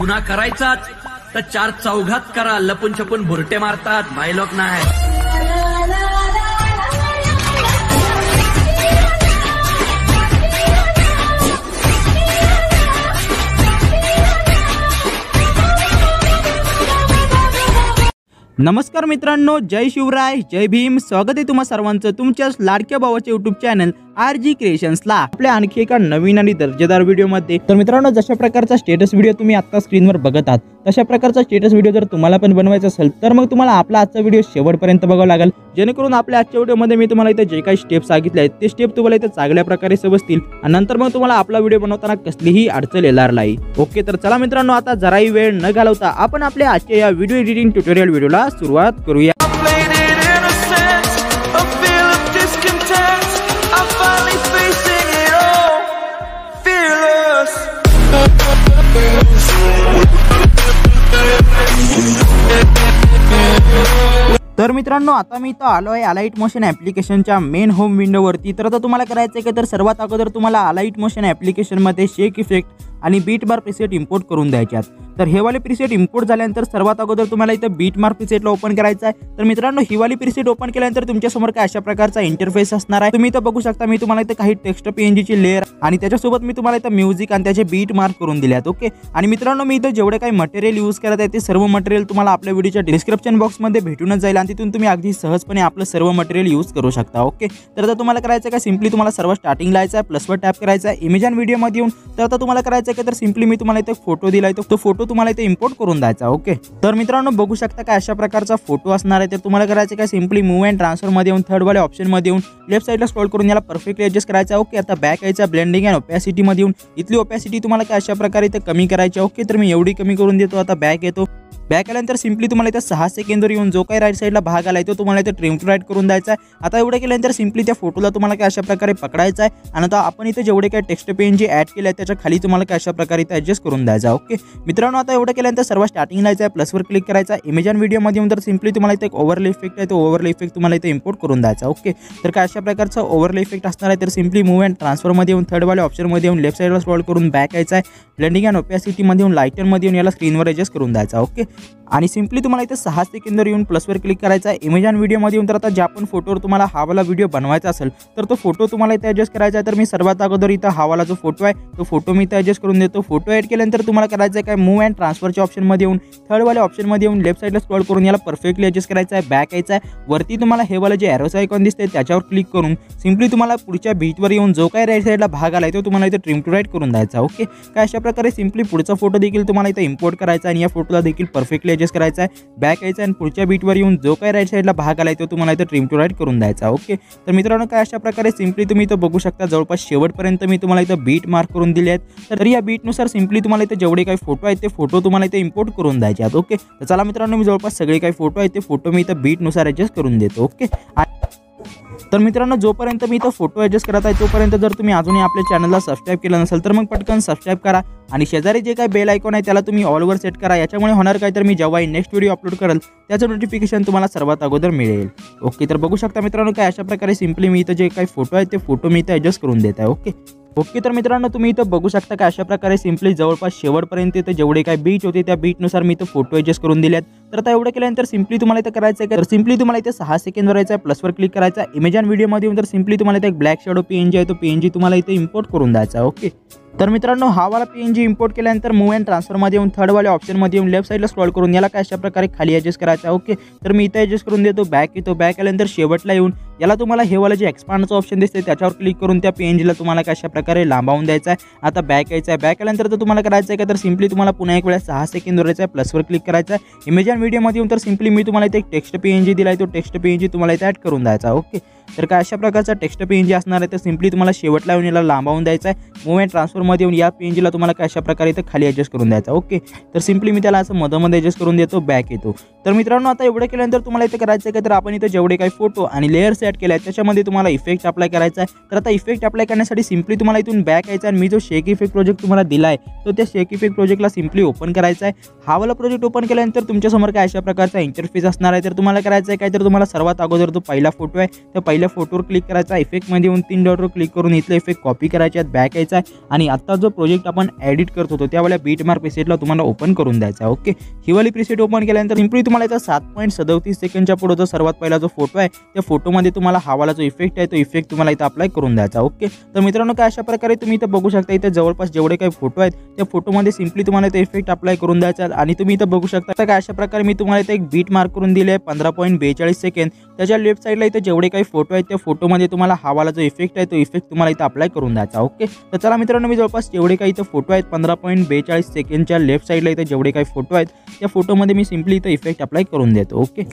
गुन्हा करायचाच तर चार चौघात करा, लपून छपून भुरटे मारतात, बायलोक नाही. नमस्कार मित्रांनो, जय शिवराय, जय भीम. स्वागत आहे तुम्हा सर्वांचं तुमच्याच लाडक्या भावाचे YouTube चॅनल RGCreationsला आपल्या आणखी एका नवीन आणि दर्जेदार व्हिडिओमध्ये. तर मित्रांनो, जशा प्रकारचा स्टेटस व्हिडिओ तुम्ही आता स्क्रीनवर बघत आहात तशा प्रकारचा स्टेटस व्हिडिओ जर तुम्हाला पण बनवायचा असेल तर मग तुम्हाला आपला आजचा व्हिडिओ शेवटपर्यंत बघावा लागेल, जेणेकरून आपल्या आजच्या व्हिडिओमध्ये मी तुम्हाला इथे जे काही स्टेप्स सांगितले आहेत ते स्टेप तुम्हाला इथे चांगल्या प्रकारे समजतील आणि नंतर मग तुम्हाला आपला व्हिडिओ बनवताना कसलीही अडचण येणार नाही. ओके, तर चला मित्रांनो, आता जराही वेळ न घालवता आपण आपल्या आजच्या या व्हिडिओ एडिटिंग ट्युटोरियल व्हिडिओला सुरुवात करूया. तर मित्रांनो, आता मी इथं आलो आहे अलाइट मोशन ॲप्लिकेशनच्या मेन होम विंडोवरती. तर आता तुम्हाला करायचं आहे की तर सर्वात अगोदर तुम्हाला अलाइट मोशन ॲप्लिकेशनमध्ये शेक इफेक्ट आणि बीट बार प्रीसेट इम्पोर्ट करून द्यायच्यात. तर हे वाले प्रीसेट इम्पोर्ट झाल्यानंतर सर्वात अगोदर तुम्हाला इथं बीट मार्क प्रीसेटला ओपन करायचं आहे. तर मित्रांनो, ही वाली प्रीसेट ओपन केल्यानंतर तुमच्यासमोर काय अशा प्रकारचा इंटरफेस असणार आहे. तुम्ही इथं बघू शकता, मी तुम्हाला इथं काही टेक्स्ट पीएनजीची लेअर आणि त्याच्यासोबत मी तुम्हाला इथं म्युझिक आणि त्याचे बीट मार्क करून दिल्यात. ओके, आणि मित्रांनो, मी इथं जेवढे काही मटेरियल यूज करत आहे ते सर्व मटेरियल तुम्हाला आपल्या व्हिडिओच्या डिस्क्रिप्शन बॉक्समध्ये भेटूनच जाईल आणि तिथून तुम्ही अगदी सहजपणे आपलं सर्व मटेरियल यूज करू शकता. ओके, तर आता तुम्हाला करायचं काय, सिम्पली तुम्हाला सर्व स्टार्टिंगला यायचं आहे, प्लसवर टॅप करायचं आहे, इमेज अँड व्हिडिओमध्ये येऊन. तर आता तुम्हाला करायचं आहे तर सिम्पली मी तुम्हाला इथे फोटो दिलाय, तो फोटो तुम्हाला इथे इम्पोर्ट करून द्यायचा. ओके, तर मित्रांनो, बघू शकता काय अशा प्रकारचा फोटो असणार आहे. तर तुम्हाला करायचं काय, सिम्पली मूव्ह अँड ट्रान्सफर मध्ये येऊन थर्ड वाले ऑप्शन मध्ये येऊन लेफ्ट साइडला स्क्रॉल करून याला परफेक्टली ऍडजस्ट करायचा. ओके, आता बॅक यायचा, ब्लेंडिंग अँड ओपॅसिटी मध्ये येऊन इथली ओपॅसिटी तुम्हाला काय अशा प्रकारे इथे कमी करायची. ओके, तर मी एवढी कमी करून देतो. आता बॅक येतो, बॅक आल्यानंतर सिम्पली तुम्हाला इथे 6 सेकंदवर येऊन जो काही राईट साईडला भाग आलाय तो तुम्हाला इथे ट्रिम टू राईट करून द्यायचा आहे. आता एवढं केल्यानंतर सिम्पली त्या फोटोला तुम्हाला काय अशा प्रकारे पकडायचा आहे आणि आता आपण इथे जेवढे काही टेक्स्ट पेन ॲड केले आहे त्याच्या खाली तुम्हाला काय अशा प्रकारे इथे ॲडजस्ट करून द्यायचा. ओके मित्रांनो, आता एवढं केल्यानंतर सर्व स्टार्टिंगला यायचं आहे, प्लसवर क्लिक करायचा, इमेज अँड व्हिडिओमध्ये येऊन तर सिम्पली तुम्हाला इथे एक ओव्हरले इफेक्ट आहे, तो ओव्हरले इफेक्ट तुम्हाला इथे इम्पोर्ट करून द्यायचा. ओके, तर काय अशा प्रकारचा ओव्हरले इफेक्ट असणार आहे. तर सिम्पली मूव्ह अँड ट्रान्सफरमध्ये येऊन थर्ड वाले ऑप्शनमध्ये येऊन लेफ्ट साईडला स्क्रॉल करून बॅक यायचा आहे, ब्लेंडिंग अँड ओपॅसिटीमध्ये येऊन लाईटरमध्ये येऊन याला स्क्रीनवर ॲडजस्ट करून द्यायचा. ओके, आणि सिम्पली तुम्हाला इथे 6 सेकंदवर येऊन प्लसवर क्लिक करायचा, इमेज अँड व्हिडिओमध्ये येऊन तर आता ज्या पण फोटोवर तुम्हाला हा वाला व्हिडिओ बनवायचा असेल तर तो फोटो तुम्हाला इथे ॲडजस्ट करायचा आहे. तर मी सर्वात अगोदर इथं हा वाला जो फोटो आहे तो फोटो मी इथे ॲडजस्ट करून देतो. फोटो ॲड केल्यानंतर तुम्हाला करायचं आहे काय, मूव्ह अँड ट्रान्सफरच्या ऑप्शनमध्ये येऊन थर्ड वाले ऑप्शनमध्ये येऊन लेफ्ट साईडला स्क्रॉल करून याला परफेक्टली ॲडजस्ट करायचा आहे, बॅक यायचा आहे, वरती तुम्हाला हे वाला जे एरोचा आयकॉन दिसते त्याच्यावर क्लिक करून सिम्पली तुम्हाला पुढच्या बीटवर येऊन जो काही राईट साईडला भाग आला तो तुम्हाला इथे ट्रिम टू राईट करून द्यायचा. ओके, काय अशा प्रकारे सिम्पली पुढचा फोटो देखील तुम्हाला इथे इम्पोर्ट करायचा आणि या फोटोला देखील परफेक्टली ॲडजस्ट करायचा आहे, बॅक यायचा आणि पुढच्या बीटवर येऊन जो काही राईट साईडला भाग आलाय तो तुम्हाला इथे ट्रिम टू राईट करून द्यायचा. ओके, तर मित्रांनो, काय अशा प्रकारे सिम्पली तुम्ही इथं बघू शकता जवळपास शेवटपर्यंत मी तुम्हाला इथं बीट मार्क करून दिले आहेत. तर या बीटनुसार सिम्पली तुम्हाला इथे जेवढे काही फोटो आहेत ते फोटो तुम्हाला इथे इम्पोर्ट करून द्यायचे आहेत. ओके, तर चला मित्रांनो, मी जवळपास सगळे काही फोटो आहेत ते फोटो मी इथं बीटनुसार ॲडजस्ट करून देतो. ओके, तर मित्रांनो, जोपर्यंत मी इथं फोटो ॲडजस्ट करत आहे तोपर्यंत जर तुम्ही अजूनही आपल्या चॅनलला सबस्क्राईब केलं नसेल तर मग पटकन सबस्क्राईब करा आणि शेजारी जे काही बेल आयकॉन आहे त्याला तुम्ही ऑलवर सेट करा. याच्यामुळे होणार काय, तर मी जेव्हा नेक्स्ट व्हिडिओ अपलोड करेल त्याचं नोटिफिकेशन तुम्हाला सर्वात अगोदर मिळेल. ओके, तर बघू शकता मित्रांनो, काय अशा प्रकारे सिम्पली मी इथं जे काही फोटो आहेत ते फोटो मी इथं ॲडजस्ट करून देत आहे. ओके, तर मित्रांनो, तुम्ही इथं बघू शकता की अशा प्रकारे सिम्पली जवळपास शेवटपर्यंत इथं जेवढे काही बीट होते त्या बीटनुसार मी इथं फोटो ॲडजस्ट करून दिलेत. तर आता एवढं केल्यानंतर सिम्पली तुम्हाला इथं करायचं आहे, तर सिम्पली तुम्हाला इथे 6 सेकंदवर यायचं आहे, प्लसवर क्लिक करायचा, इमेज अँड व्हिडिओमध्ये येऊन तर सिम्पली तुम्हाला इथे एक ब्लॅक शॅडो पीएनजी आहे तो पीएनजी तुम्हाला इथे इम्पोर्ट करून द्यायचा. ओके, तर मित्रांनो, हा वाला पीएनजी इम्पोर्ट केल्यानंतर मूव्ह अँड ट्रान्सफरमध्ये येऊन थर्ड वाले ऑप्शनमध्ये येऊन लेफ्ट साईडला स्क्रॉल करून याला काय अशा प्रकारे खाली ॲडजस्ट करायचा. ओके, तर मी इथे ॲडजस्ट करून देतो, बॅक येतो, बॅक आल्यानंतर शेवटला येऊन याला तुम्हाला हे वाला जे एक्सपांडचं ऑप्शन दिसते त्याच्यावर क्लिक करून त्या पीएनजीला तुम्हाला काय अशा प्रकारे लांबवून द्यायचा आहे. आता बॅक यायचा आहे, बॅक आल्यानंतर तर तुम्हाला करायचं आहे का, तर सिम्पली तुम्हाला पुन्हा एक वेळेस 6 सेकंदवर यायचं आहे, प्लसवर क्लिक करायचा आहे, इमेज अँड व्हिडिओमध्ये येऊन तर सिम्पली मी तुम्हाला इथे एक टेक्स्ट पीएनजी दिला आहे, तो टेक्स्ट पीएनजी तुम्हाला इथे ॲड करून द्यायचा. ओके, तर काय अशा प्रकारचा टेक्स्ट पीएनजी असणार आहे तर सिम्पली तुम्हाला शेवटला येऊन याला लांबवून द्यायचा आहे, मूव्ह अँड ट्रान्सफरमध्ये येऊन या पीएनजीला तुम्हाला काय अशा प्रकारे इथे खाली ॲडजस्ट करून द्यायचा. ओके, तर सिम्पली मी त्याला असं मधोमध्ये ॲडजस्ट करून देतो, बॅक येतो. तर मित्रांनो, आता एवढं केल्यानंतर तुम्हाला इथे करायचं आहे का, तर आपण इथे जेवढे काही फोटो आणि लेयर्स ॲड केले आहेत त्याच्यामध्ये तुम्हाला इफेक्ट अप्लाय करायचा आहे. तर आता इफेक्ट अप्लाय करण्यासाठी सिम्पली तुम्हाला इथून बॅक यायचा आणि मी जो शेक इफेक्ट प्रोजेक्ट तुम्हाला दिला आहे तो त्या शेक इफेक्ट प्रोजेक्टला सिम्पली ओपन करायचा आहे. हा वाला प्रोजेक्ट ओपन केल्यानंतर तुमच्यासमोर काय अशा प्रकारचा इंटरफेस असणार आहे. तर तुम्हाला करायचं आहे काय, तर तुम्हाला सर्वात अगोदर जो पहिला फोटो आहे त्या पहिल्या पहिल्या फोटोवर क्लिक करायचा, इफेक्टमध्ये येऊन 3 डॉटवर क्लिक करून इथले इफेक्ट कॉपी करायचे आहेत, बॅक यायचा आहे आणि आता जो प्रोजेक्ट आपण एडिट करत होतो त्यावेळेला बीटमार्क प्रीसेटला तुम्हाला ओपन करून द्यायचा आहे. ओके, ही वाली प्रीसेट ओपन केल्यानंतर सिंपली तुम्हाला इथं 7.37 सेकंडच्या पुढे जो सर्वात पहिला जो फोटो आहे त्या फोटोमध्ये तुम्हाला हा वाला जो इफेक्ट आहे तो इफेक्ट तुम्हाला इथं अप्लाय करून द्यायचा. ओके, तर मित्रांनो काय अशा प्रकारे तुम्ही इथं बघू शकता, इथे जवळपास जेवढे काही फोटो आहेत त्या फोटोमध्ये सिंपली तुम्हाला इथं इफेक्ट अप्लाय करून द्यायचा आणि तुम्ही इथं बघू शकता काय अशा प्रकारे मी तुम्हाला इथं एक बीट मार्क करून दिले आहे 15.42 सेकंड. त्याच्या लेफ्ट साईडला इथे जेवढे काही फोटो आहेत त्या फोटोमध्ये तुम्हाला हा वाला जो इफेक्ट आहे तो इफेक्ट तुम्हाला इथं अप्लाय करून द्यायचा. ओके, तर चला मित्रांनो मी जवळपास जेवढे काही इथं फोटो आहेत 15.42 सेकंडच्या लेफ्ट साईडला इथे जेवढे काही फोटो आहेत त्या फोटोमध्ये मी सिंपली इथं इफेक्ट अप्लाय करून देतो. ओके,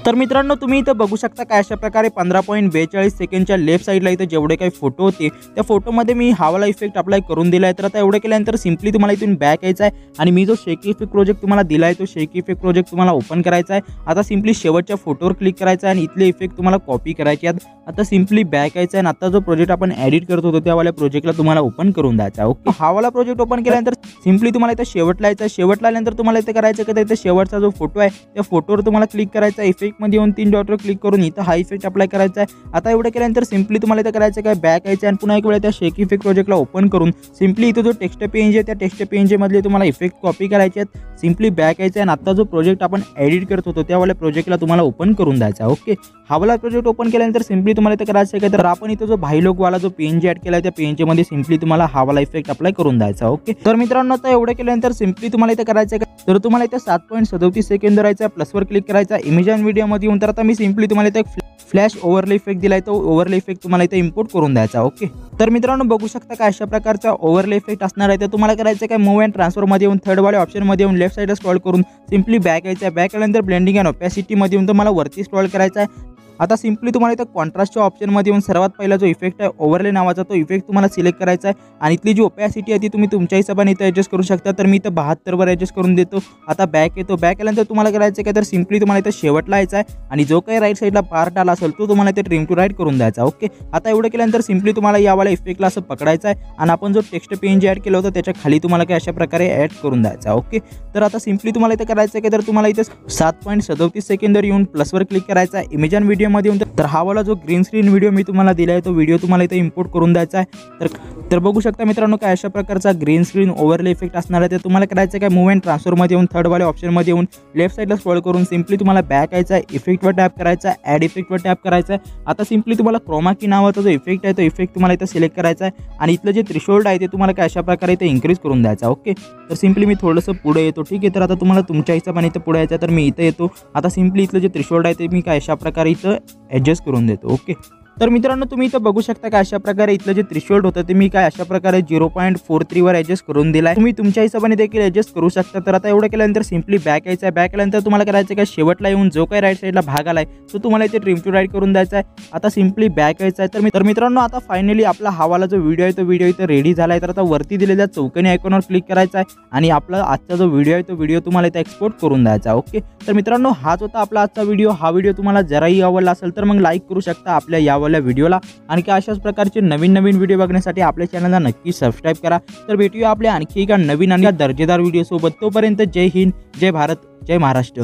तर मित्रांनो तुम्ही इथं बघू शकता काय अशा प्रकारे 15.42 सेकंडच्या लेफ्ट साईडला इथं जेवढे काही फोटो होते त्या फोटोमध्ये मी हा वाला इफेक्ट अप्लाय करून दिला आहे. तर आता एवढं केल्यानंतर सिंपली तुम्हाला इथून बॅक यायचं आहे आणि मी जो शेक इफेक्ट प्रोजेक्ट तुम्हाला दिला आहे तो शेक इफेक्ट प्रोजेक्ट तुम्हाला ओपन करायचा आहे. आता सिंपली शेवटच्या फोटोवर क्लिक करायचं आहे आणि इथले इफेक्ट तुम्हाला कॉपी करायचे आहेत. आता सिंपली बॅक यायचं आहे आणि आता जो प्रोजेक्ट आपण एडिट करत होतो त्यावाल्या प्रोजेक्टला तुम्हाला ओपन करून द्यायचा. ओके, हा वाला प्रोजेक्ट ओपन केल्यानंतर सिंपली तुम्हाला इथं शेवटला यायचं आहे. शेवटला आल्यानंतर तुम्हाला इथे करायचं की इथे शेवटचा जो फोटो आहे त्या फोटोवर तुम्हाला क्लिक करायचा, इफेक्टमध्ये येऊन 3 डॉटवर क्लिक करून इथं हा इफेक्ट अप्लाय करायचा आहे. आता एवढं केल्यानंतर सिंपली तुम्हाला इथं करायचं काय बॅक यायचं आणि पुन्हा एक वेळा त्या शेक इफेक्ट प्रोजेक्टला ओपन करून सिंपली इथं जो टेक्स्ट पेज आहे त्या टेक्स्ट पेजमधले तुम्हाला इफेक्ट कॉपी करायचे आहेत. सिंपली बॅक यायचं आणि आता जो प्रोजेक्ट आपण एडिट करत होतो त्यावाल्या प्रोजेक्टला तुम्हाला ओपन करून द्यायचा. ओके, हा वाला प्रोजेक्ट ओपन केल्यानंतर सिंपली तुम्हाला इथं करायचं आहे तर आपण इथं जो भाईलोक वाला जो पेज ॲड केला आहे त्या पेजमध्ये सिंपली तुम्हाला हा वाला इफेक्ट अप्लाय करून द्यायचा. ओके, तर मित्रांनो आता एवढं केल्यानंतर सिंपली तुम्हाला इथं करायचं आहे तर तुम्हाला इथं 7.37 सेकंद राहायचा, प्लसवर क्लिक करायचा, इमेज अँड व्हिडिओमध्ये येऊन तर आता मी सिंपली तुम्हाला इथं एक फ्लॅश ओव्हरले इफेक्ट दिलाय तो ओव्हरले इफेक्ट तुम्हाला इथे इम्पोर्ट करून द्यायचा. ओके, तर मित्रांनो बघू शकता काय अशा प्रकारचा ओव्हरले इफेक्ट असणार आहे. तर तुम्हाला करायचं काय मूव्ह अँड ट्रान्सफरमध्ये येऊन थर्ड वाले ऑप्शनमध्ये येऊन लेफ्ट साईडला स्क्रॉल करून सिंपली बॅक यायचं आहे. बॅक आल्यानंतर ब्लेंडिंग अँड ओपॅसिटीमध्ये येऊन तुम्हाला वरती स्क्रॉल करायचा आहे. आता सिंपली तुम्हाला इथं कॉन्ट्रास्टच्या ऑप्शनमध्ये येऊन सर्वात पहिला जो इफेक्ट आहे ओव्हरले नावाचा तो इफेक्ट तुम्हाला सिलेक्ट करायचा आहे आणि इथली जी ओपॅसिटी आहे ती तुम्ही तुमच्या हिशोबाने इथं ॲडजस्ट करू शकता. तर मी इथं 72 ॲडजस्ट करून देतो. आता बॅक येतो. बॅक आल्यानंतर तुम्हाला करायचं काय तर सिंपली तुम्हाला इथं शेवटला यायचं आहे आणि जो काही राईट साईडला पार्ट आला असेल तो तुम्हाला इथे ट्रिम टू राईट करून द्यायचा. ओके, आता एवढं केल्यानंतर सिंपली तुम्हाला यावाला इफेक्टला असं पकडायचं आहे आणि आपण जो टेक्स्ट पेज ॲड केलं होतं त्याच्या खाली तुम्हाला काय अशा प्रकारे ॲड करून द्यायचा. ओके, तर आता सिंपली तुम्हाला इथं करायचं काय तर तुम्हाला इथे 7.37 सेकंदवर येऊन प्लसवर क्लिक करायचा, इमेज अँड व्हिडिओमध्ये येऊन तर हा वाला जो ग्रीन स्क्रीन व्हिडिओ मी तुम्हाला दिला आहे तो व्हिडिओ तुम्हाला इथे इम्पोर्ट करून द्यायचा आहे. तर बघू शकता मित्रांनो काय अशा प्रकारचा ग्रीन स्क्रीन ओव्हरले इफेक्ट असणार आहे. तर तुम्हाला करायचं काय मूव्ह अँड ट्रान्सफरमध्ये येऊन थर्ड वाले ऑप्शनमध्ये येऊन लेफ्ट साईडला स्क्रॉल करून सिंपली तुम्हाला बॅक यायचा आहे, इफेक्टवर टॅप करायचा, ॲड इफेक्टवर टॅप करायचा आहे. आता सिंपली तुम्हाला क्रोमा की नावाचा जो इफेक्ट आहे तो इफेक्ट तुम्हाला इथं सिलेक्ट करायचा आहे आणि इथलं जे थ्रेशोल्ड आहे ते तुम्हाला काय अशा प्रकारे इथे इन्क्रीज करून द्यायचा. ओके, तर सिंपली मी थोडंसं पुढे येतो. ठीक आहे, तर आता तुम्हाला तुमच्या हिशोबाने इथं पुढे यायचं तर मी इथं येतो. आता सिंपली इथलं जे थ्रेशोल्ड आहे ते मी काय अशा प्रकारे इथं ॲडजस्ट करून देतो. ओके, तर मित्रांनो तुम्ही इथं बघू शकता काय अशा प्रकारे इथलं जे थ्रेशोल्ड होतं ते मी काय अशा प्रकारे 0.43 वर ॲडजस्ट करून दिला आहे. तुम्ही तुमच्या हिशोबाने देखील ॲडजस्ट करू शकता. तर आता एवढं केल्यानंतर सिंपली बॅक यायचं आहे. बॅक आल्यानंतर तुम्हाला करायचं काय शेवटला येऊन जो काही राईट साईडला भाग आलाय तो तुम्हाला इथे ट्रिम टू राईट करून द्यायचा आहे. आता सिंपली बॅक यायचं आहे. तर मित्रांनो आता फायनली आपला हा वाला जो व्हिडिओ आहे तो व्हिडिओ इथं रेडी झाला आहे. तर आता वरती दिलेल्या चौकोनी आयकॉनवर क्लिक करायचा आहे आणि आपला आजचा जो व्हिडिओ आहे तो व्हिडिओ तुम्हाला इथे एक्सपोर्ट करून द्यायचा. ओके, तर मित्रांनो हाच होता आपला आजचा व्हिडिओ. हा व्हिडिओ तुम्हाला जराही आवडला असेल तर मग लाईक करू शकता आपल्या यावाल्या व्हिडिओला आणि काय अशाच प्रकारचे नवीन नवीन व्हिडिओ बघण्यासाठी आपल्या चॅनलला नक्की सबस्क्राईब करा. तर भेटूया आपल्या आणखी एका नवीन आणि दर्जेदार व्हिडिओ सोबत. तोपर्यंत जय हिंद, जय भारत, जय महाराष्ट्र.